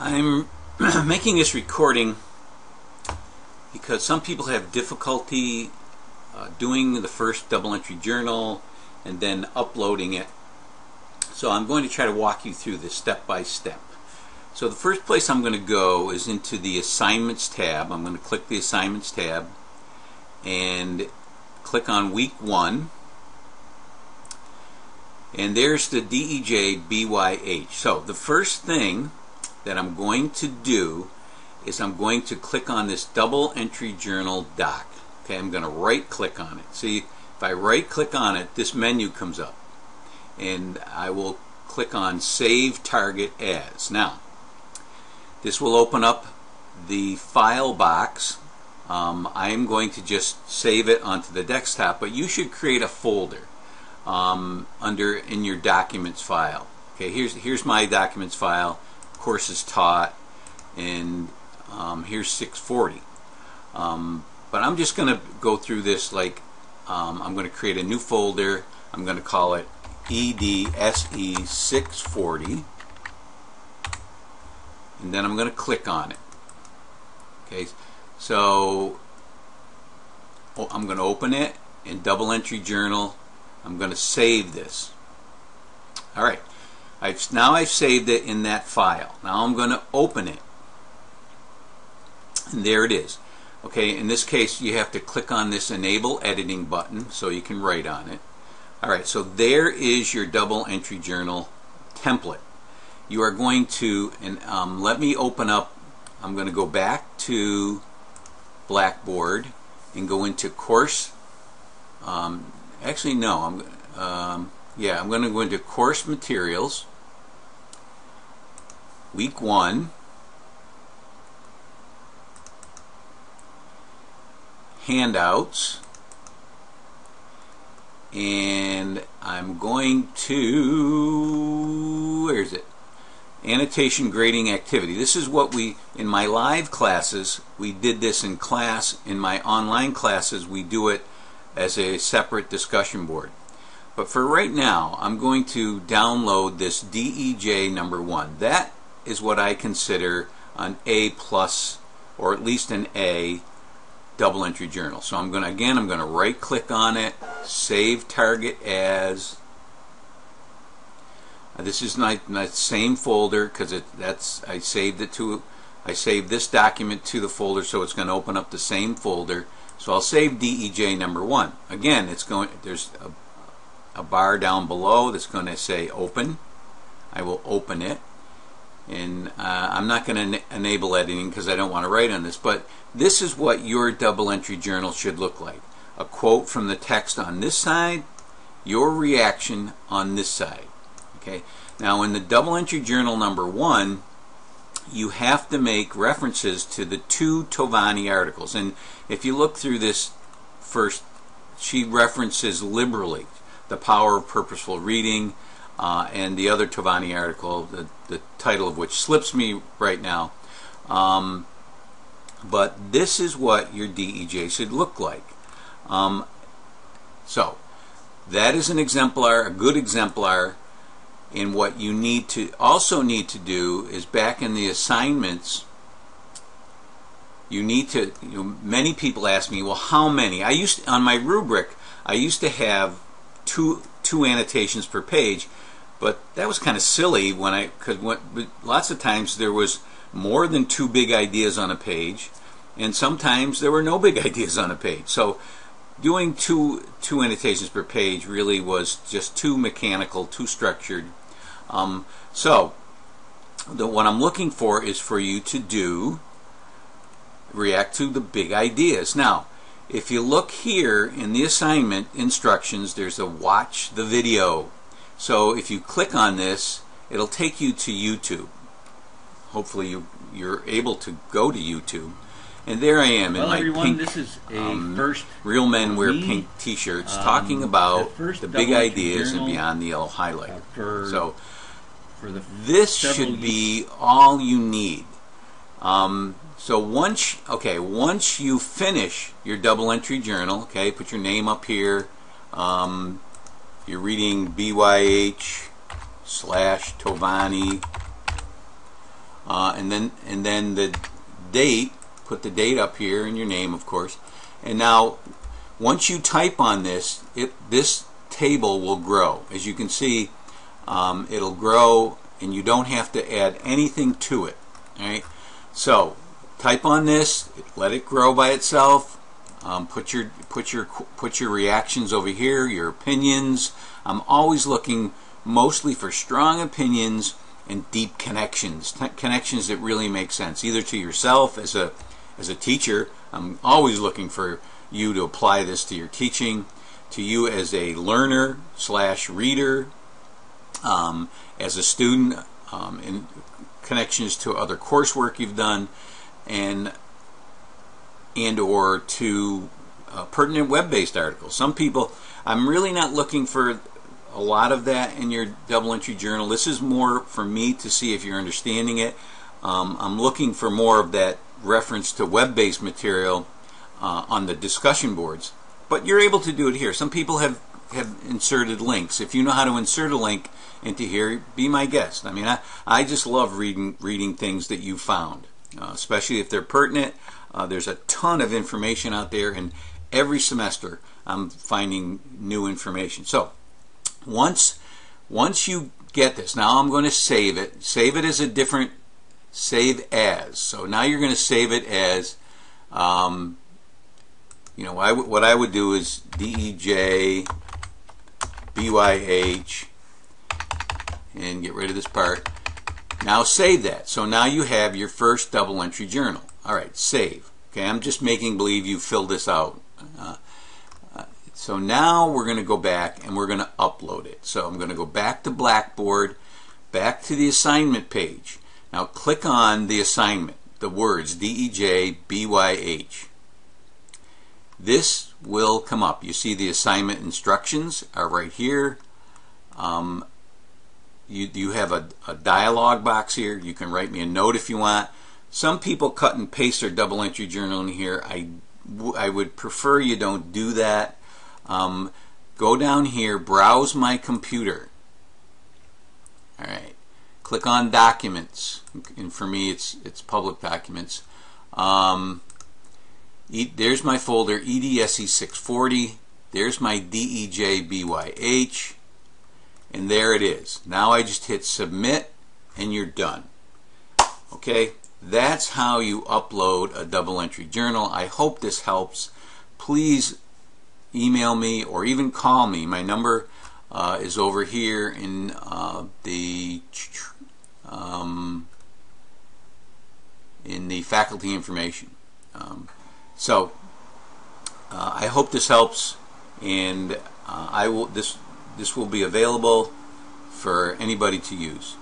I'm making this recording because some people have difficulty doing the first double entry journal and then uploading it. So I'm going to try to walk you through this step by step. So the first place I'm going to go is into the Assignments tab. I'm going to click the Assignments tab and click on Week 1. And there's the DEJ BYH. So the first thing that I'm going to do is I'm going to click on this double entry journal doc. Okay, I'm going to right click on it. See, if I right click on it, this menu comes up. And I will click on Save Target As. Now, this will open up the file box. I am going to just save it onto the desktop, but you should create a folder in your documents file. Okay, here's my documents file, courses taught, and here's 640. But I'm just going to go through this like I'm going to create a new folder. I'm going to call it EDSE 640, and then I'm going to click on it. Okay, so I'm going to open it in double entry journal. I'm going to save this. Alright, now I've saved it in that file. Now I'm going to open it, and there it is. Okay, in this case you have to click on this Enable Editing button so you can write on it. Alright, so there is your double entry journal template. You are going to, and let me open up, I'm going to go back to Blackboard and go into course, actually no, I'm going to go into course materials, week 1, handouts, and I'm going to, where is it? Annotation grading activity. This is what we, in my live classes, we did this in class. In my online classes, we do it as a separate discussion board. But for right now, I'm going to download this DEJ number 1. That is what I consider an A+, or at least an A, double entry journal. So I'm going to right click on it, save target as. This is not same folder because I saved this document to the folder, so it's going to open up the same folder. So I'll save DEJ number 1. Again, there's a bar down below that's going to say open. I will open it, and I'm not going to enable editing because I don't want to write on this, but this is what your double entry journal should look like. A quote from the text on this side, your reaction on this side. Okay. Now in the double entry journal number 1, you have to make references to the 2 Tovani articles, and if you look through this first, she references liberally The Power of Purposeful Reading and the other Tovani article, the title of which slips me right now. But this is what your DEJ should look like. So that is an exemplar, a good exemplar. And what you also need to do is back in the assignments, you need to, many people ask me, well, how many? On my rubric, I used to have two annotations per page, but that was kind of silly because lots of times there was more than 2 big ideas on a page, and sometimes there were no big ideas on a page. So doing two annotations per page really was just too mechanical, too structured. So what I'm looking for is for you to react to the big ideas. Now, if you look here in the assignment instructions, there's a watch the video. So if you click on this, it'll take you to YouTube. Hopefully you're able to go to YouTube. And there I am in my pink, this is a first Real Men Wear Pink t-shirts, talking about the big ideas and beyond the yellow highlighter. So this should be all you need. So once you finish your double entry journal, okay, put your name up here. You're reading BYH /Tovani. and then the date. Put the date up here and your name, of course. And now, once you type on this, this table will grow. As you can see, it'll grow, and you don't have to add anything to it. All right. So type on this, let it grow by itself. Put your reactions over here, your opinions. I'm always looking mostly for strong opinions and deep connections, connections that really make sense, either to yourself as a teacher. I'm always looking for you to apply this to your teaching, to you as a learner / reader, as a student, in connections to other coursework you've done, and or to pertinent web-based articles. Some people, I'm really not looking for a lot of that in your double entry journal. This is more for me to see if you're understanding it. I'm looking for more of that reference to web-based material on the discussion boards, but you're able to do it here. Some people have inserted links. If you know how to insert a link into here, be my guest. I mean, I just love reading things that you found, especially if they're pertinent. There's a ton of information out there, and every semester I'm finding new information. So once you get this, now I'm going to save it. Save it as a different save as. So now you're going to save it as, you know, what I would do is DEJ BYH and get rid of this part. Now save that. So now you have your first double entry journal. Alright, save. Okay, I'm just making believe you filled this out. So now we're going to go back and we're going to upload it. So I'm going to go back to Blackboard, back to the assignment page. Now click on the assignment, the words DEJ BYH. This will come up. You see the assignment instructions are right here. You have a dialog box here. You can write me a note if you want. Some people cut and paste their double entry journal in here. I would prefer you don't do that. Go down here, browse my computer. Alright, click on documents, and for me it's public documents. There's my folder EDSE 640. There's my DEJ BYH, and there it is. Now I just hit submit and you're done. Okay, that's how you upload a double entry journal. I hope this helps. Please email me or even call me. My number is over here in the faculty information. So I hope this helps, and this will be available for anybody to use.